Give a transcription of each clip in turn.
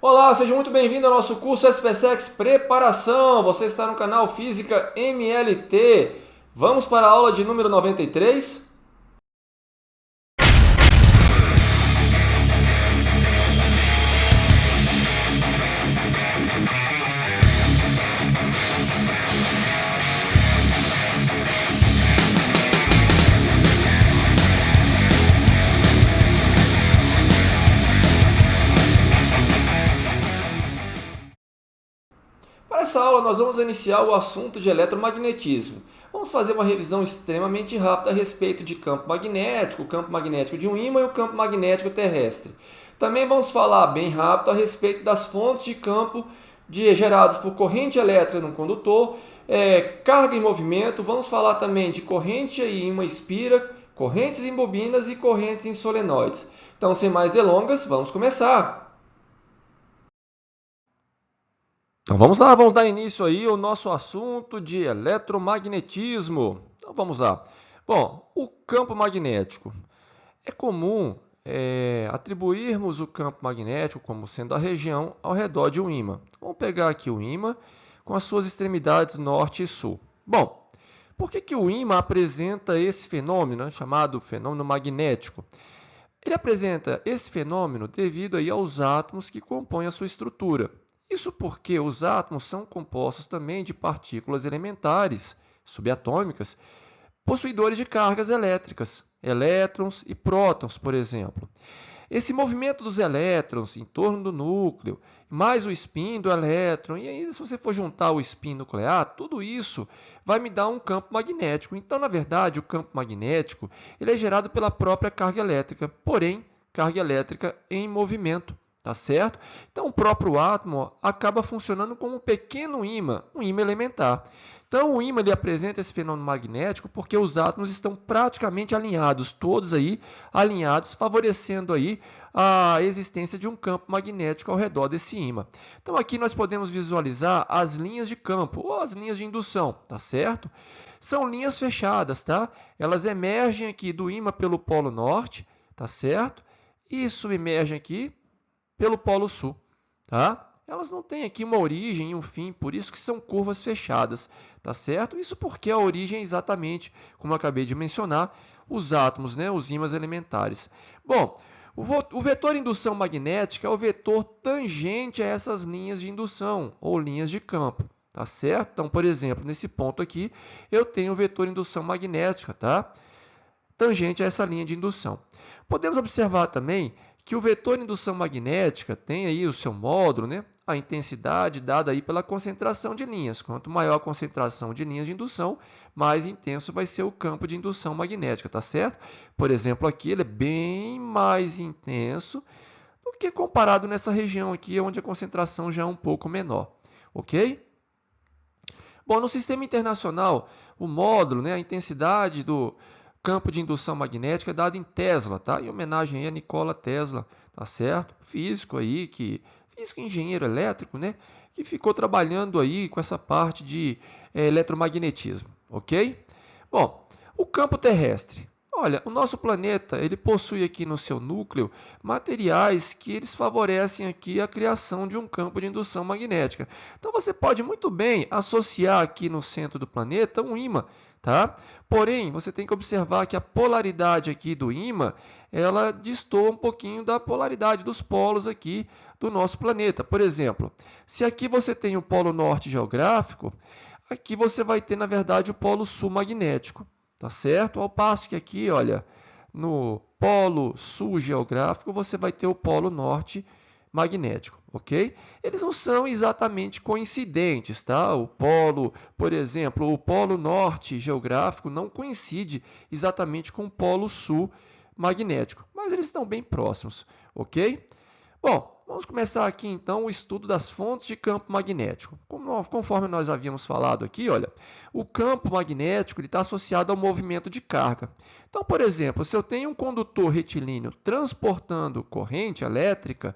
Olá, seja muito bem-vindo ao nosso curso SPSEX Preparação. Você está no canal Física MLT. Vamos para a aula de número 93? Para essa aula, nós vamos iniciar o assunto de eletromagnetismo. Vamos fazer uma revisão extremamente rápida a respeito de campo magnético, o campo magnético de um ímã e o campo magnético terrestre. Também vamos falar bem rápido a respeito das fontes de campo geradas por corrente elétrica no condutor, carga em movimento. Vamos falar também de corrente em ímã espira, correntes em bobinas e correntes em solenoides. Então, sem mais delongas, vamos começar! Então vamos lá, vamos dar início aí ao nosso assunto de eletromagnetismo. Então vamos lá. Bom, o campo magnético. É comum atribuirmos o campo magnético como sendo a região ao redor de um ímã. Vamos pegar aqui o ímã com as suas extremidades norte e sul. Bom, por que o ímã apresenta esse fenômeno, chamado fenômeno magnético? Ele apresenta esse fenômeno devido aí aos átomos que compõem a sua estrutura. Isso porque os átomos são compostos também de partículas elementares, subatômicas, possuidores de cargas elétricas, elétrons e prótons, por exemplo. Esse movimento dos elétrons em torno do núcleo, mais o spin do elétron, e ainda se você for juntar o spin nuclear, tudo isso vai me dar um campo magnético. Então, na verdade, o campo magnético ele é gerado pela própria carga elétrica, porém, carga elétrica em movimento. Tá certo? Então, o próprio átomo acaba funcionando como um pequeno ímã, um ímã elementar. Então, o ímã ele apresenta esse fenômeno magnético porque os átomos estão praticamente alinhados, todos aí alinhados, favorecendo aí a existência de um campo magnético ao redor desse ímã. Então, aqui nós podemos visualizar as linhas de campo ou as linhas de indução, tá certo? São linhas fechadas, tá? Elas emergem aqui do ímã pelo polo norte, tá certo? E submergem aqui pelo polo sul, tá? Elas não têm aqui uma origem e um fim, por isso que são curvas fechadas, tá certo? Isso porque a origem é exatamente, como eu acabei de mencionar, os átomos, né? Os ímãs elementares. Bom, o vetor indução magnética é o vetor tangente a essas linhas de indução ou linhas de campo, tá certo? Então, por exemplo, nesse ponto aqui, eu tenho o vetor indução magnética, tá? Tangente a essa linha de indução. Podemos observar também que o vetor indução magnética tem aí o seu módulo, né? A intensidade dada aí pela concentração de linhas. Quanto maior a concentração de linhas de indução, mais intenso vai ser o campo de indução magnética, tá certo? Por exemplo, aqui ele é bem mais intenso do que comparado nessa região aqui, onde a concentração já é um pouco menor, ok? Bom, no sistema internacional, o módulo, né, a intensidade do campo de indução magnética é dado em Tesla, tá? Em homenagem a Nikola Tesla, tá certo? Físico aí físico e engenheiro elétrico, né? Que ficou trabalhando aí com essa parte de eletromagnetismo, ok? Bom, o campo terrestre. Olha, o nosso planeta ele possui aqui no seu núcleo materiais que eles favorecem aqui a criação de um campo de indução magnética. Então você pode muito bem associar aqui no centro do planeta um ímã, tá? Porém, você tem que observar que a polaridade aqui do ímã, ela destoa um pouquinho da polaridade dos polos aqui do nosso planeta. Por exemplo, se aqui você tem o polo norte geográfico, aqui você vai ter, na verdade, o polo sul magnético, tá certo? Ao passo que aqui, olha, no polo sul geográfico, você vai ter o polo norte magnético, ok? Eles não são exatamente coincidentes, tá? O polo, por exemplo, o polo norte geográfico não coincide exatamente com o polo sul magnético, mas eles estão bem próximos, ok? Bom, vamos começar aqui então o estudo das fontes de campo magnético. Conforme nós havíamos falado aqui, olha, o campo magnético está associado ao movimento de carga. Então, por exemplo, se eu tenho um condutor retilíneo transportando corrente elétrica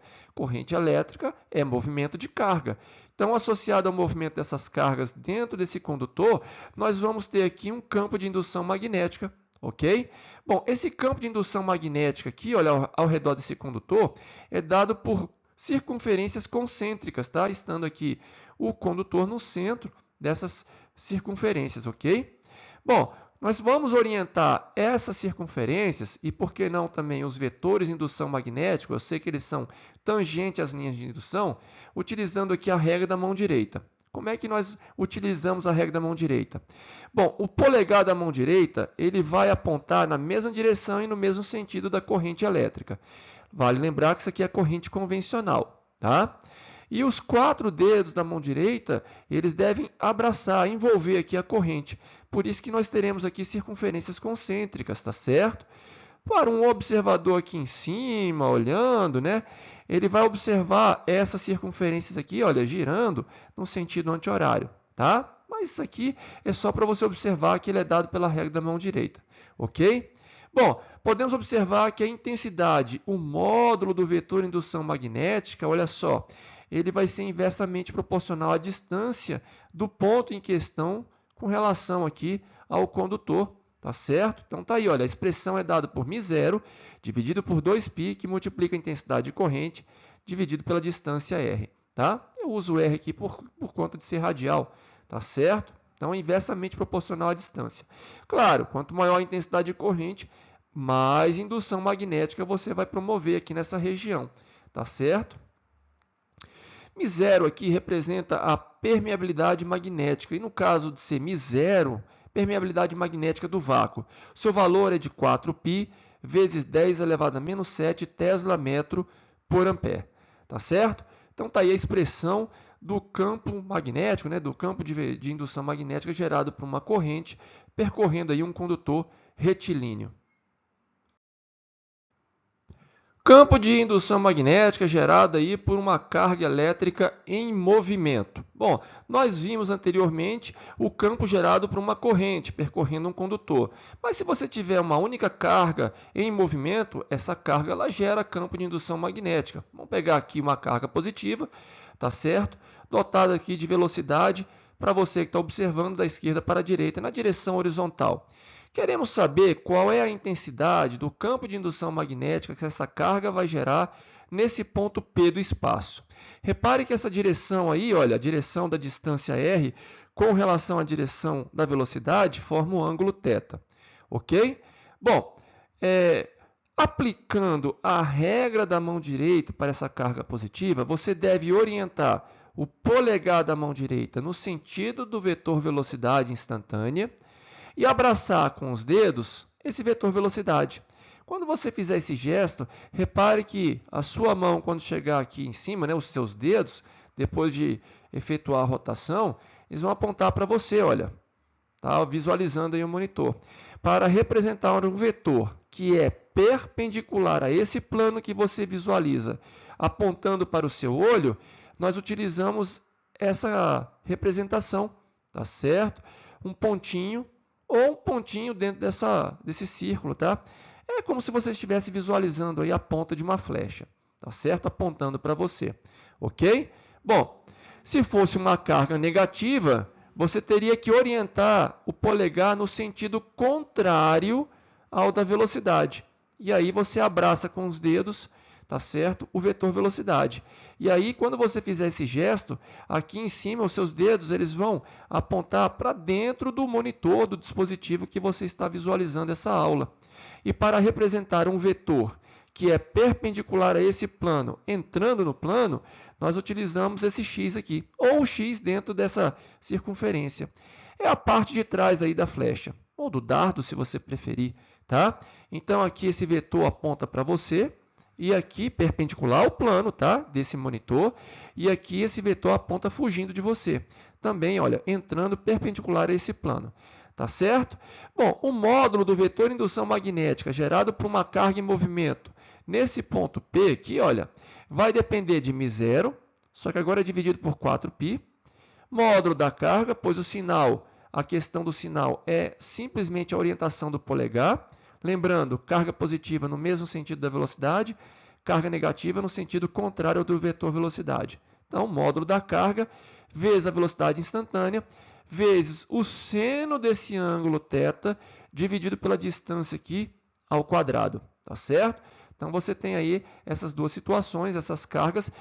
é movimento de carga. Então, associado ao movimento dessas cargas dentro desse condutor, nós vamos ter aqui um campo de indução magnética, ok? Bom, esse campo de indução magnética aqui, olha, ao redor desse condutor, é dado por circunferências concêntricas, tá? Estando aqui o condutor no centro dessas circunferências, ok? Bom, nós vamos orientar essas circunferências e, por que não, também os vetores de indução magnética, eu sei que eles são tangentes às linhas de indução, utilizando aqui a regra da mão direita. Como é que nós utilizamos a regra da mão direita? Bom, o polegar da mão direita ele vai apontar na mesma direção e no mesmo sentido da corrente elétrica. Vale lembrar que isso aqui é corrente convencional, tá? E os 4 dedos da mão direita, eles devem abraçar, envolver aqui a corrente. Por isso que nós teremos aqui circunferências concêntricas, tá certo? Para um observador aqui em cima, olhando, né? Ele vai observar essas circunferências aqui, olha, girando no sentido anti-horário, tá? Mas isso aqui é só para você observar que ele é dado pela regra da mão direita, ok? Bom, podemos observar que a intensidade, o módulo do vetor indução magnética, olha só, ele vai ser inversamente proporcional à distância do ponto em questão com relação aqui ao condutor, tá certo? Então tá aí, olha, a expressão é dada por μ0 dividido por 2π, que multiplica a intensidade de corrente dividido pela distância r, tá? Eu uso r aqui por conta de ser radial, tá certo? Então é inversamente proporcional à distância. Claro, quanto maior a intensidade de corrente, mais indução magnética você vai promover aqui nessa região, tá certo? μ0 aqui representa a permeabilidade magnética, e no caso de ser μ0, permeabilidade magnética do vácuo, seu valor é de 4π vezes 10 elevado a menos 7 Tesla metro por ampere, tá certo? Então tá aí a expressão do campo magnético, né, do campo de indução magnética gerado por uma corrente percorrendo aí um condutor retilíneo. Campo de indução magnética gerado aí por uma carga elétrica em movimento. Bom, nós vimos anteriormente o campo gerado por uma corrente percorrendo um condutor. Mas se você tiver uma única carga em movimento, essa carga ela gera campo de indução magnética. Vamos pegar aqui uma carga positiva, tá certo? Dotada aqui de velocidade para você que está observando da esquerda para a direita na direção horizontal. Queremos saber qual é a intensidade do campo de indução magnética que essa carga vai gerar nesse ponto P do espaço. Repare que essa direção aí, olha, a direção da distância r com relação à direção da velocidade forma o ângulo θ, ok? Bom, aplicando a regra da mão direita para essa carga positiva, você deve orientar o polegar da mão direita no sentido do vetor velocidade instantânea e abraçar com os dedos esse vetor velocidade. Quando você fizer esse gesto, repare que a sua mão, quando chegar aqui em cima, né, os seus dedos, depois de efetuar a rotação, eles vão apontar para você, olha, tá? Visualizando aí o monitor, para representar um vetor que é perpendicular a esse plano que você visualiza, apontando para o seu olho, nós utilizamos essa representação, tá certo? Um pontinho ou um pontinho dentro desse círculo, tá? É como se você estivesse visualizando aí a ponta de uma flecha, tá certo? Apontando para você, ok? Bom, se fosse uma carga negativa, você teria que orientar o polegar no sentido contrário ao da velocidade. E aí você abraça com os dedos, tá certo? O vetor velocidade. E aí, quando você fizer esse gesto, aqui em cima, os seus dedos eles vão apontar para dentro do monitor, do dispositivo que você está visualizando essa aula. E para representar um vetor que é perpendicular a esse plano, entrando no plano, nós utilizamos esse x aqui, ou o x dentro dessa circunferência. É a parte de trás aí da flecha, ou do dardo, se você preferir, tá? Então, aqui esse vetor aponta para você, e aqui perpendicular ao plano, tá? Desse monitor, e aqui esse vetor aponta fugindo de você. Também, olha, entrando perpendicular a esse plano. Tá certo? Bom, o módulo do vetor indução magnética gerado por uma carga em movimento nesse ponto P aqui, olha, vai depender de μ0, só que agora é dividido por 4π, módulo da carga, pois o sinal, a questão do sinal é simplesmente a orientação do polegar. Lembrando, carga positiva no mesmo sentido da velocidade, carga negativa no sentido contrário ao do vetor velocidade. Então, módulo da carga vezes a velocidade instantânea vezes o seno desse ângulo θ dividido pela distância aqui ao quadrado, tá certo? Então, você tem aí essas duas situações, essas cargas,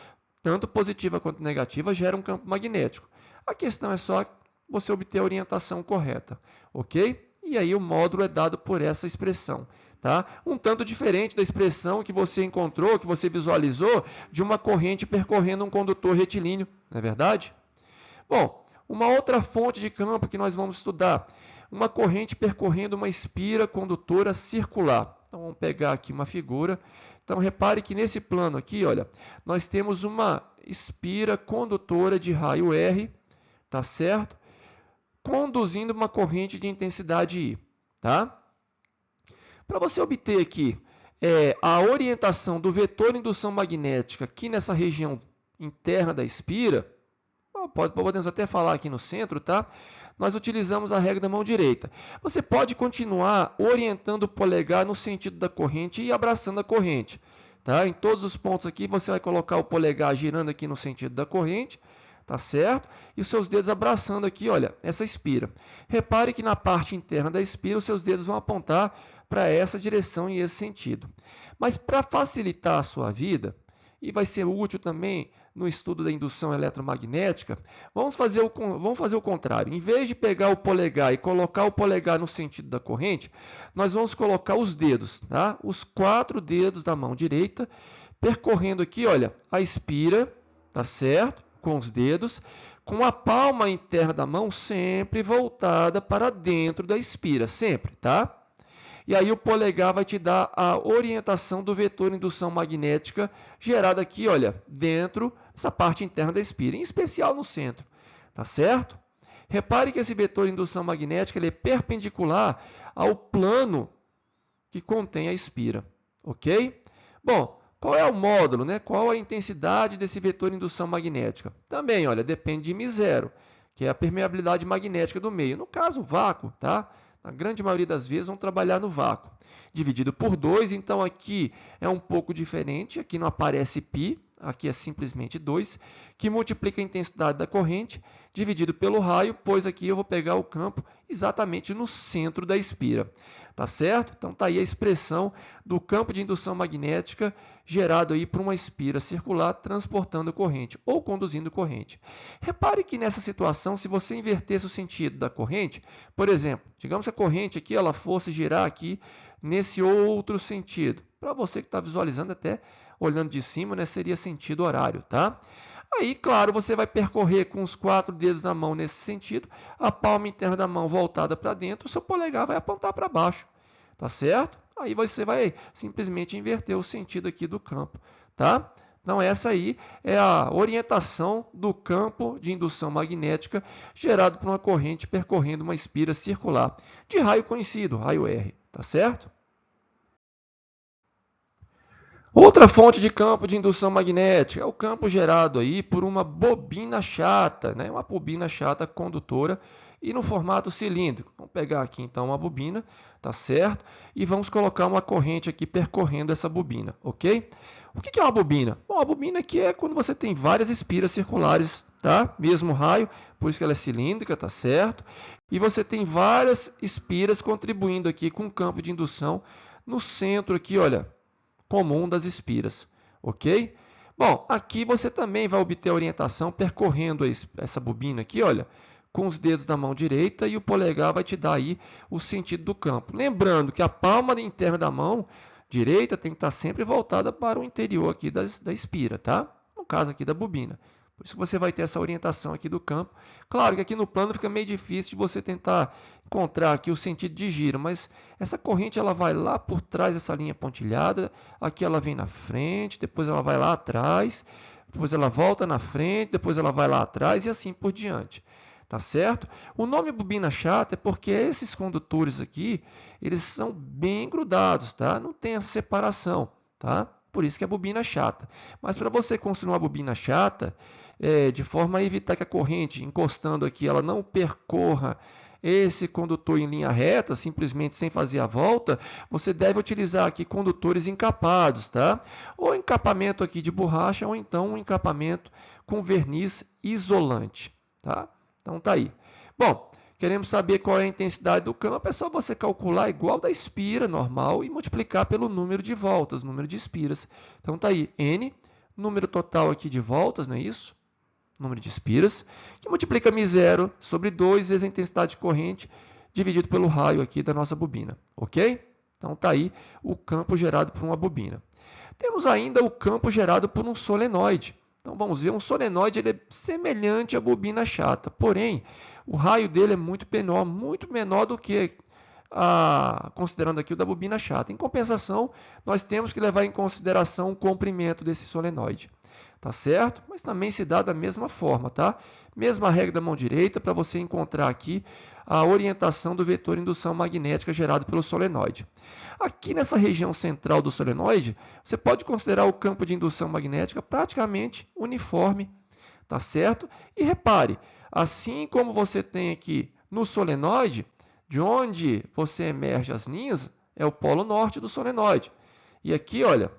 tanto positiva quanto negativa, geram um campo magnético. A questão é só você obter a orientação correta, ok? E aí o módulo é dado por essa expressão. Tá? Um tanto diferente da expressão que você encontrou, que você visualizou, de uma corrente percorrendo um condutor retilíneo, não é verdade? Bom, uma outra fonte de campo que nós vamos estudar, uma corrente percorrendo uma espira condutora circular. Então, vamos pegar aqui uma figura. Então, repare que nesse plano aqui, olha, nós temos uma espira condutora de raio R, tá certo? Conduzindo uma corrente de intensidade I, tá? Para você obter aqui a orientação do vetor de indução magnética aqui nessa região interna da espira, podemos até falar aqui no centro, tá? Nós utilizamos a regra da mão direita. Você pode continuar orientando o polegar no sentido da corrente e abraçando a corrente. Tá? Em todos os pontos aqui, você vai colocar o polegar girando aqui no sentido da corrente, tá certo? E os seus dedos abraçando aqui, olha, essa espira. Repare que na parte interna da espira, os seus dedos vão apontar para essa direção e esse sentido. Mas para facilitar a sua vida, e vai ser útil também no estudo da indução eletromagnética, vamos fazer o contrário. Em vez de pegar o polegar e colocar o polegar no sentido da corrente, nós vamos colocar os dedos, tá? Os 4 dedos da mão direita, percorrendo aqui, olha, a espira, tá certo? Com os dedos, com a palma interna da mão sempre voltada para dentro da espira, sempre, tá? E aí o polegar vai te dar a orientação do vetor de indução magnética gerado aqui, olha, dentro dessa parte interna da espira, em especial no centro, tá certo? Repare que esse vetor de indução magnética ele é perpendicular ao plano que contém a espira, ok? Bom, qual é o módulo, né? Qual a intensidade desse vetor de indução magnética? Também, olha, depende de μ0, que é a permeabilidade magnética do meio. No caso, o vácuo, tá? Na grande maioria das vezes, vão trabalhar no vácuo. Dividido por 2, então aqui é um pouco diferente. Aqui não aparece π, aqui é simplesmente 2, que multiplica a intensidade da corrente, dividido pelo raio, pois aqui eu vou pegar o campo exatamente no centro da espira. Tá certo? Então está aí a expressão do campo de indução magnética gerado aí por uma espira circular transportando corrente ou conduzindo corrente. Repare que nessa situação, se você invertesse o sentido da corrente, por exemplo, digamos que a corrente aqui ela fosse girar aqui nesse outro sentido. Para você que está visualizando até olhando de cima, né, seria sentido horário, tá? Aí, claro, você vai percorrer com os 4 dedos na mão nesse sentido, a palma interna da mão voltada para dentro, o seu polegar vai apontar para baixo, tá certo? Aí você vai simplesmente inverter o sentido aqui do campo, tá? Então, essa aí é a orientação do campo de indução magnética gerado por uma corrente percorrendo uma espira circular de raio conhecido, raio R, tá certo? Outra fonte de campo de indução magnética é o campo gerado aí por uma bobina chata, né? Uma bobina chata condutora e no formato cilíndrico. Vamos pegar aqui então uma bobina, tá certo? E vamos colocar uma corrente aqui percorrendo essa bobina, ok? O que é uma bobina? Bom, a bobina aqui é quando você tem várias espiras circulares, tá? Mesmo raio, por isso que ela é cilíndrica, tá certo? E você tem várias espiras contribuindo aqui com o campo de indução no centro aqui, olha, comum das espiras, ok? Bom, aqui você também vai obter a orientação percorrendo essa bobina aqui, olha, com os dedos da mão direita e o polegar vai te dar aí o sentido do campo. Lembrando que a palma interna da mão direita tem que estar sempre voltada para o interior aqui da espira, tá? No caso aqui da bobina. Por isso que você vai ter essa orientação aqui do campo. Claro que aqui no plano fica meio difícil de você tentar encontrar aqui o sentido de giro, mas essa corrente ela vai lá por trás dessa linha pontilhada, aqui ela vem na frente, depois ela vai lá atrás, depois ela volta na frente, depois ela vai lá atrás e assim por diante. Tá certo? O nome bobina chata é porque esses condutores aqui, eles são bem grudados, tá? Não tem essa separação, tá? Por isso que é bobina chata. Mas para você construir uma bobina chata, de forma a evitar que a corrente encostando aqui, ela não percorra esse condutor em linha reta, simplesmente sem fazer a volta, você deve utilizar aqui condutores encapados, tá? Ou encapamento aqui de borracha, ou então um encapamento com verniz isolante, tá? Então tá aí. Bom, Queremos saber qual é a intensidade do campo, é só você calcular igual da espira normal e multiplicar pelo número de voltas, número de espiras. Então tá aí, N, número total aqui de voltas, não é isso? Número de espiras, que multiplica μ0 sobre 2 vezes a intensidade de corrente, dividido pelo raio aqui da nossa bobina, ok? Então tá aí o campo gerado por uma bobina. Temos ainda o campo gerado por um solenoide. Então vamos ver, um solenoide ele é semelhante à bobina chata, porém o raio dele é muito menor do que considerando aqui o da bobina chata. Em compensação, nós temos que levar em consideração o comprimento desse solenoide. Tá certo? Mas também se dá da mesma forma, tá? Mesma regra da mão direita para você encontrar aqui a orientação do vetor indução magnética gerado pelo solenoide. Aqui nessa região central do solenoide, você pode considerar o campo de indução magnética praticamente uniforme, tá certo? E repare, assim como você tem aqui no solenoide, de onde você emerge as linhas, é o polo norte do solenoide. E aqui, olha,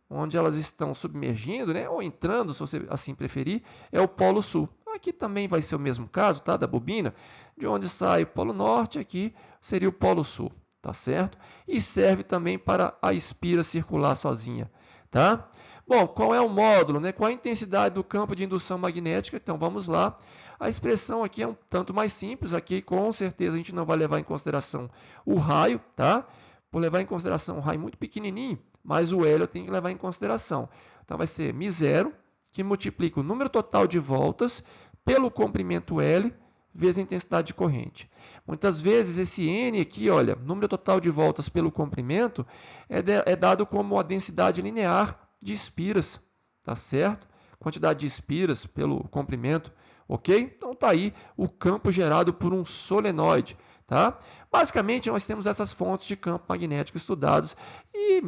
onde elas estão submergindo, né, ou entrando, se você assim preferir, é o polo sul. Aqui também vai ser o mesmo caso, tá, da bobina, de onde sai o polo norte, aqui seria o polo sul, tá certo? E serve também para a espira circular sozinha, tá? Bom, qual é o módulo, né? Qual a intensidade do campo de indução magnética? Então, vamos lá. A expressão aqui é um tanto mais simples, aqui com certeza a gente não vai levar em consideração o raio, tá? Por levar em consideração um raio muito pequenininho, mas o L eu tenho que levar em consideração. Então, vai ser μ0, que multiplica o número total de voltas pelo comprimento L vezes a intensidade de corrente. Muitas vezes, esse N aqui, olha, número total de voltas pelo comprimento, é dado como a densidade linear de espiras, tá certo? Quantidade de espiras pelo comprimento, ok? Então, está aí o campo gerado por um solenoide, tá? Basicamente, nós temos essas fontes de campo magnético estudados e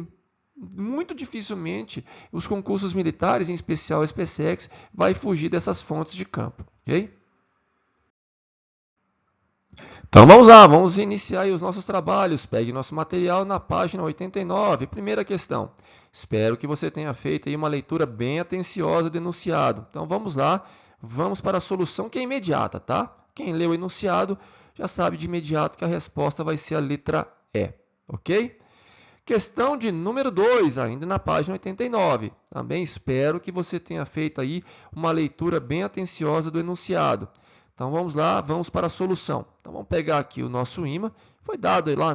muito dificilmente os concursos militares, em especial a SpaceX, vai fugir dessas fontes de campo, ok? Então vamos lá, vamos iniciar aí os nossos trabalhos. Pegue nosso material na página 89. Primeira questão. Espero que você tenha feito aí uma leitura bem atenciosa do enunciado. Então vamos lá, vamos para a solução que é imediata, tá? Quem leu o enunciado já sabe de imediato que a resposta vai ser a letra E, ok? Questão de número 2, ainda na página 89. Também espero que você tenha feito aí uma leitura bem atenciosa do enunciado. Então vamos lá, vamos para a solução. Então vamos pegar aqui o nosso ímã, foi dado aí lá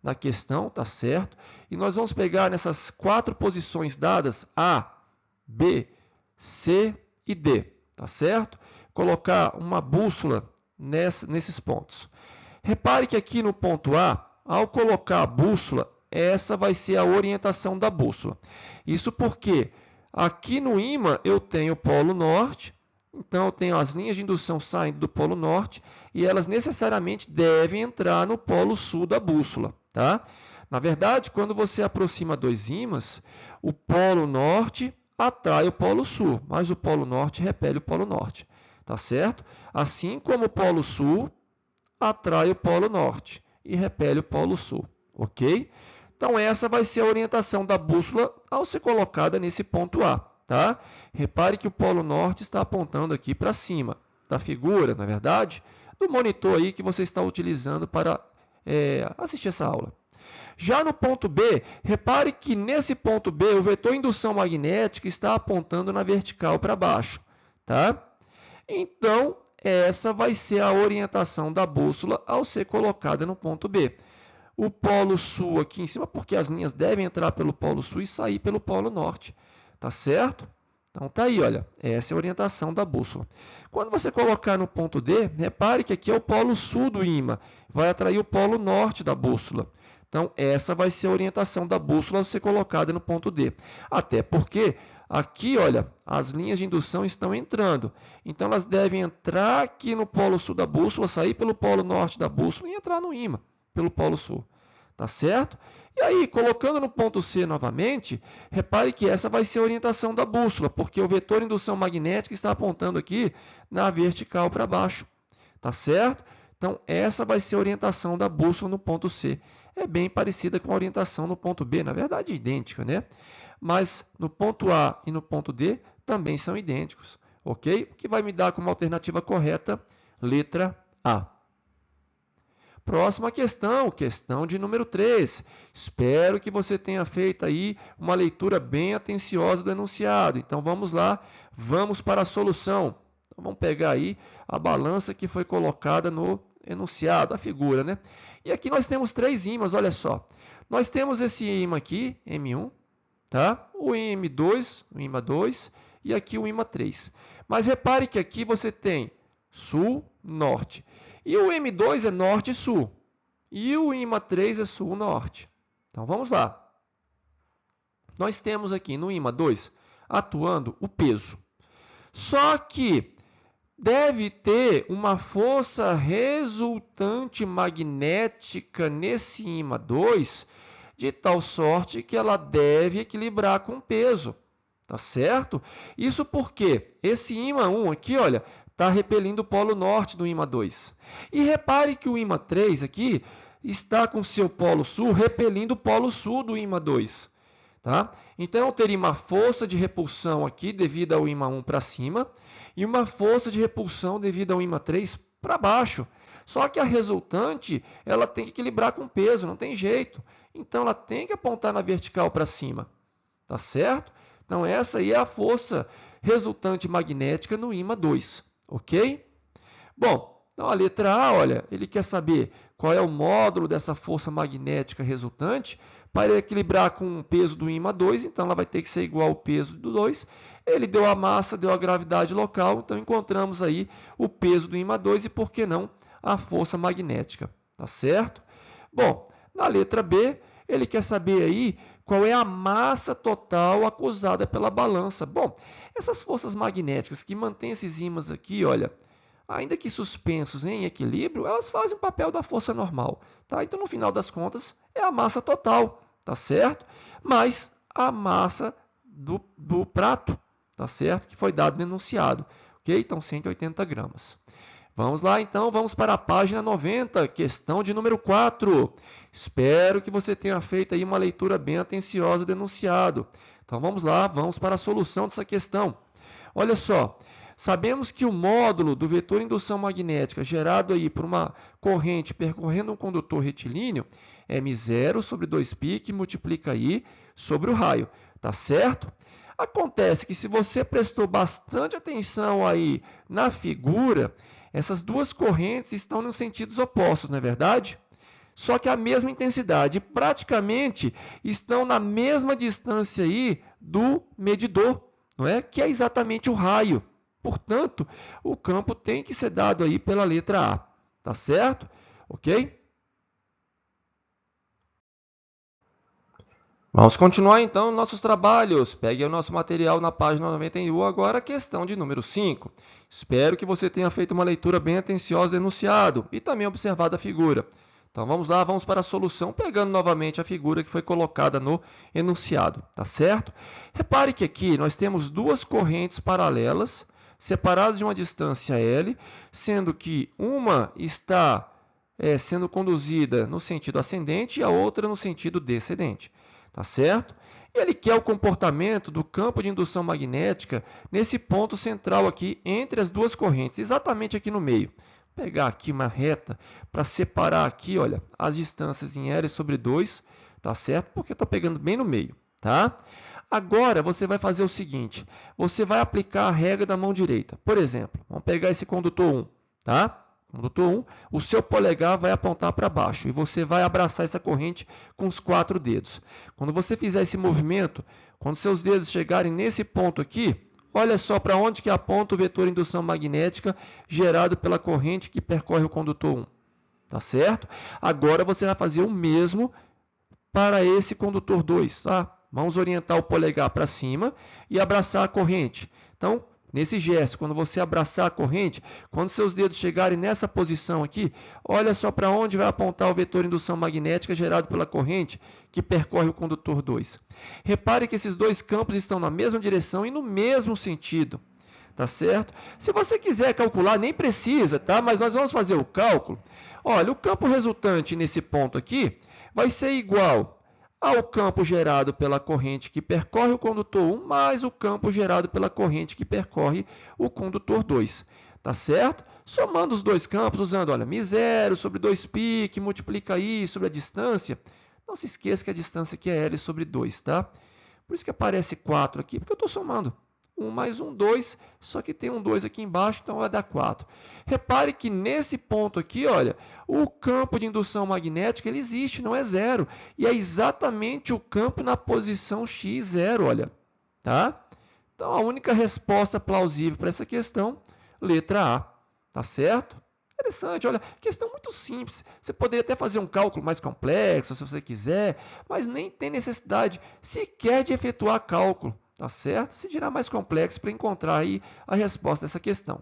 na questão, tá certo? E nós vamos pegar nessas 4 posições dadas, A, B, C e D, tá certo? Colocar uma bússola nesses pontos. Repare que aqui no ponto A, ao colocar a bússola, essa vai ser a orientação da bússola. Isso porque aqui no ímã eu tenho o polo norte, então eu tenho as linhas de indução saindo do polo norte e elas necessariamente devem entrar no polo sul da bússola, tá? Na verdade, quando você aproxima dois ímãs, o polo norte atrai o polo sul, mas o polo norte repele o polo norte, tá certo? Assim como o polo sul atrai o polo norte e repele o polo sul, ok? Então, essa vai ser a orientação da bússola ao ser colocada nesse ponto A, tá? Repare que o polo norte está apontando aqui para cima da figura, na verdade, do monitor aí que você está utilizando para assistir essa aula. Já no ponto B, repare que nesse ponto B, o vetor indução magnética está apontando na vertical para baixo, tá? Então, essa vai ser a orientação da bússola ao ser colocada no ponto B. O polo sul aqui em cima, porque as linhas devem entrar pelo polo sul e sair pelo polo norte, tá certo? Então tá aí, olha, essa é a orientação da bússola. Quando você colocar no ponto D, repare que aqui é o polo sul do ímã, vai atrair o polo norte da bússola. Então essa vai ser a orientação da bússola ao ser colocada no ponto D. Até porque aqui, olha, as linhas de indução estão entrando. Então elas devem entrar aqui no polo sul da bússola, sair pelo polo norte da bússola e entrar no ímã pelo polo sul, tá certo? E aí, colocando no ponto C novamente, repare que essa vai ser a orientação da bússola, porque o vetor indução magnética está apontando aqui na vertical para baixo, tá certo? Então, essa vai ser a orientação da bússola no ponto C. É bem parecida com a orientação no ponto B, na verdade, idêntica, né? Mas no ponto A e no ponto D também são idênticos, ok? O que vai me dar como alternativa correta, letra A. Próxima questão, questão de número 3. Espero que você tenha feito aí uma leitura bem atenciosa do enunciado. Então vamos lá, vamos para a solução. Então, vamos pegar aí a balança que foi colocada no enunciado, a figura, né? E aqui nós temos 3 ímãs, olha só. Nós temos esse ímã aqui, M1, tá? O M2, o ímã 2 e aqui o ímã 3. Mas repare que aqui você tem sul, norte. E o M2 é norte e sul. E o ímã 3 é sul, norte. Então vamos lá. Nós temos aqui no ímã 2 atuando o peso. Só que deve ter uma força resultante magnética nesse ímã 2, de tal sorte que ela deve equilibrar com o peso. Tá certo? Isso porque esse ímã 1 aqui, olha, está repelindo o polo norte do ímã 2. E repare que o ímã 3 aqui está com seu polo sul repelindo o polo sul do ímã 2. Tá? Então, eu teria uma força de repulsão aqui devido ao ímã 1 para cima e uma força de repulsão devido ao ímã 3 para baixo. Só que a resultante ela tem que equilibrar com o peso, não tem jeito. Então, ela tem que apontar na vertical para cima. Tá certo? Então, essa aí é a força resultante magnética no ímã 2. Ok? Bom, então a letra A, olha, ele quer saber qual é o módulo dessa força magnética resultante para equilibrar com o peso do ímã 2, então ela vai ter que ser igual ao peso do 2. Ele deu a massa, deu a gravidade local, então encontramos aí o peso do ímã 2 e, por que não, a força magnética. Tá certo? Bom, na letra B, ele quer saber aí qual é a massa total acusada pela balança. Bom, essas forças magnéticas que mantêm esses ímãs aqui, olha, ainda que suspensos em equilíbrio, elas fazem o papel da força normal. Tá? Então, no final das contas, é a massa total, tá certo? Mais a massa do prato, tá certo? Que foi dado no enunciado. Ok? Então, 180 gramas. Vamos lá, então, vamos para a página 90, questão de número 4. Espero que você tenha feito aí uma leitura bem atenciosa do enunciado. Então, vamos lá, vamos para a solução dessa questão. Olha só, sabemos que o módulo do vetor indução magnética gerado aí por uma corrente percorrendo um condutor retilíneo é M0 sobre 2π que multiplica I sobre o raio, tá certo? Acontece que se você prestou bastante atenção aí na figura, essas duas correntes estão nos sentidos opostos, não é verdade? Só que a mesma intensidade, praticamente estão na mesma distância aí do medidor, não é? Que é exatamente o raio. Portanto, o campo tem que ser dado aí pela letra A, tá certo? Ok? Vamos continuar então nossos trabalhos. Pegue o nosso material na página 91, agora a questão de número 5. Espero que você tenha feito uma leitura bem atenciosa do enunciado e também observado a figura. Então vamos lá, vamos para a solução, pegando novamente a figura que foi colocada no enunciado, tá certo? Repare que aqui nós temos duas correntes paralelas, separadas de uma distância L, sendo que uma está sendo conduzida no sentido ascendente e a outra no sentido descendente. Tá certo? E ele quer o comportamento do campo de indução magnética nesse ponto central aqui entre as duas correntes, exatamente aqui no meio. Vou pegar aqui uma reta para separar aqui, olha, as distâncias em L sobre 2, tá certo? Porque eu estou pegando bem no meio, tá? Agora você vai fazer o seguinte, você vai aplicar a regra da mão direita. Por exemplo, vamos pegar esse condutor 1, tá? Condutor 1, o seu polegar vai apontar para baixo e você vai abraçar essa corrente com os 4 dedos. Quando você fizer esse movimento, quando seus dedos chegarem nesse ponto aqui, olha só para onde que aponta o vetor indução magnética gerado pela corrente que percorre o condutor 1. Tá certo? Agora você vai fazer o mesmo para esse condutor 2. Tá? Vamos orientar o polegar para cima e abraçar a corrente. Então, nesse gesto, quando você abraçar a corrente, quando seus dedos chegarem nessa posição aqui, olha só para onde vai apontar o vetor indução magnética gerado pela corrente que percorre o condutor 2. Repare que esses dois campos estão na mesma direção e no mesmo sentido. Tá certo? Se você quiser calcular, nem precisa, tá? Mas nós vamos fazer o cálculo. Olha, o campo resultante nesse ponto aqui vai ser igual ao campo gerado pela corrente que percorre o condutor 1 mais o campo gerado pela corrente que percorre o condutor 2. tá certo? Somando os dois campos, usando, olha, μ0 sobre 2π, que multiplica i sobre a distância. Não se esqueça que a distância aqui é L sobre 2, tá? Por isso que aparece 4 aqui, porque eu estou somando 1 mais 1, 2, só que tem um 2 aqui embaixo, então vai dar 4. Repare que nesse ponto aqui, olha, o campo de indução magnética ele existe, não é zero. E é exatamente o campo na posição x, 0, olha. Tá? Então, a única resposta plausível para essa questão, letra A. Tá certo? Interessante, olha, questão muito simples. Você poderia até fazer um cálculo mais complexo, se você quiser, mas nem tem necessidade sequer de efetuar cálculo, tá certo? Se dirá mais complexo para encontrar aí a resposta dessa questão.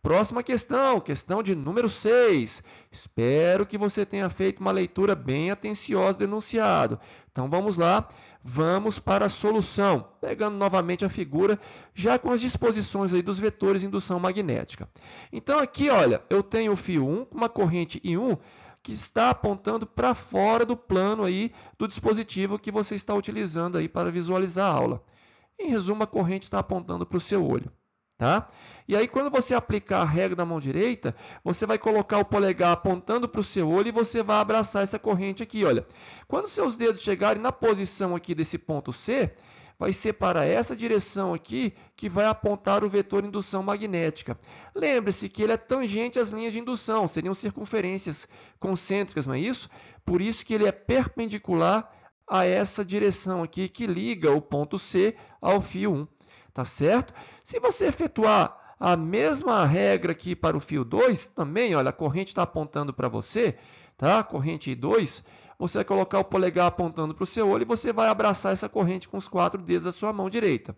Próxima questão, questão de número 6. Espero que você tenha feito uma leitura bem atenciosa do enunciado. Então, vamos lá, vamos para a solução. Pegando novamente a figura, já com as disposições aí dos vetores de indução magnética. Então, aqui, olha, eu tenho o fio 1 com uma corrente I1 que está apontando para fora do plano aí do dispositivo que você está utilizando aí para visualizar a aula. Em resumo, a corrente está apontando para o seu olho. Tá? E aí, quando você aplicar a regra da mão direita, você vai colocar o polegar apontando para o seu olho e você vai abraçar essa corrente aqui. Olha. Quando seus dedos chegarem na posição aqui desse ponto C, vai ser para essa direção aqui que vai apontar o vetor indução magnética. Lembre-se que ele é tangente às linhas de indução, seriam circunferências concêntricas, não é isso? Por isso que ele é perpendicular a essa direção aqui que liga o ponto C ao fio 1. Tá certo? Se você efetuar a mesma regra aqui para o fio 2, também, olha, a corrente está apontando para você, tá? Corrente I2, você vai colocar o polegar apontando para o seu olho e você vai abraçar essa corrente com os 4 dedos da sua mão direita.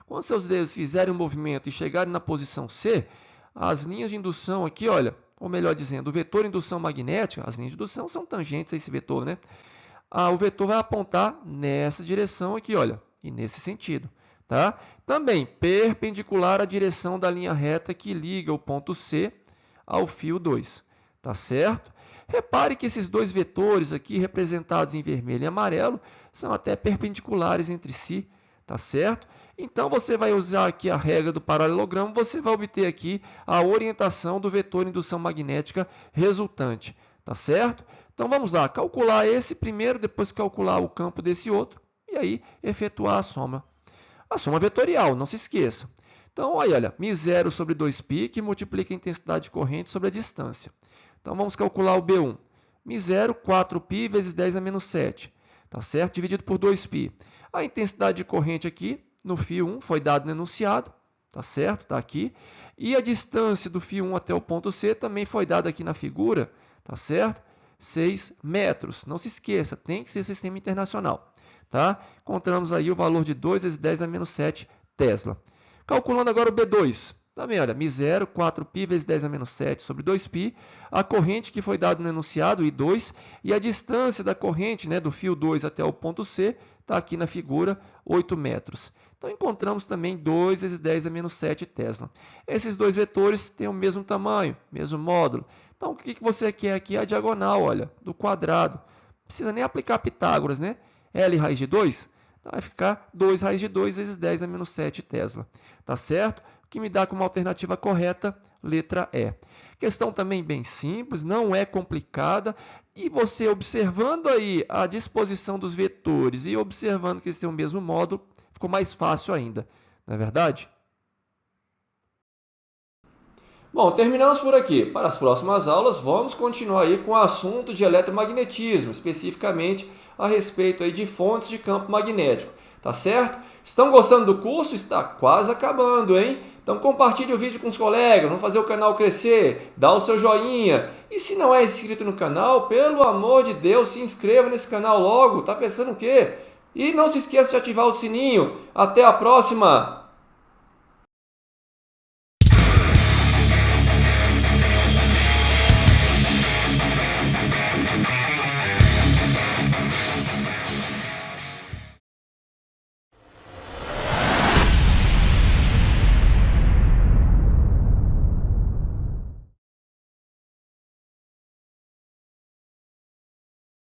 Quando seus dedos fizerem o movimento e chegarem na posição C, as linhas de indução aqui, olha, ou melhor dizendo, o vetor de indução magnética, as linhas de indução são tangentes a esse vetor, né? O vetor vai apontar nessa direção aqui, olha, e nesse sentido. Tá? Também perpendicular à direção da linha reta que liga o ponto C ao fio 2. Tá certo? Repare que esses dois vetores aqui, representados em vermelho e amarelo, são até perpendiculares entre si. Tá certo? Então, você vai usar aqui a regra do paralelogramo, você vai obter aqui a orientação do vetor de indução magnética resultante. Tá certo? Então, vamos lá, calcular esse primeiro, depois calcular o campo desse outro, e aí efetuar a soma. A soma vetorial, não se esqueça. Então, olha, μ0 sobre 2π, que multiplica a intensidade de corrente sobre a distância. Então, vamos calcular o B1. μ0, 4π vezes 10 a menos 7. Tá certo? Dividido por 2π. A intensidade de corrente aqui, no fio 1, foi dado no enunciado. Tá certo? Está aqui. E a distância do fio 1 até o ponto C também foi dada aqui na figura. Tá certo? 6 metros. Não se esqueça, tem que ser sistema internacional. Tá? Encontramos aí o valor de 2 vezes 10 a menos 7 Tesla. Calculando agora o B2. Também, olha, μ0, 4π vezes 10 a menos 7 sobre 2π. A corrente que foi dada no enunciado, I2, e a distância da corrente, né, do fio 2 até o ponto C, está aqui na figura, 8 metros. Então, encontramos também 2 vezes 10 a menos 7 Tesla. Esses dois vetores têm o mesmo tamanho, mesmo módulo. Então, o que você quer aqui? A diagonal, olha, do quadrado. Não precisa nem aplicar Pitágoras, né? L raiz de 2, então vai ficar 2 raiz de 2 vezes 10 a menos 7 Tesla. Tá certo? O que me dá como alternativa correta, letra E. Questão também bem simples, não é complicada. E você observando aí a disposição dos vetores e observando que eles têm o mesmo módulo, ficou mais fácil ainda. Não é verdade? Bom, terminamos por aqui. Para as próximas aulas, vamos continuar aí com o assunto de eletromagnetismo, especificamente a respeito aí de fontes de campo magnético. Tá certo? Estão gostando do curso? Está quase acabando, hein? Então compartilhe o vídeo com os colegas, vamos fazer o canal crescer, dá o seu joinha. E se não é inscrito no canal, pelo amor de Deus, se inscreva nesse canal logo. Tá pensando o quê? E não se esqueça de ativar o sininho. Até a próxima!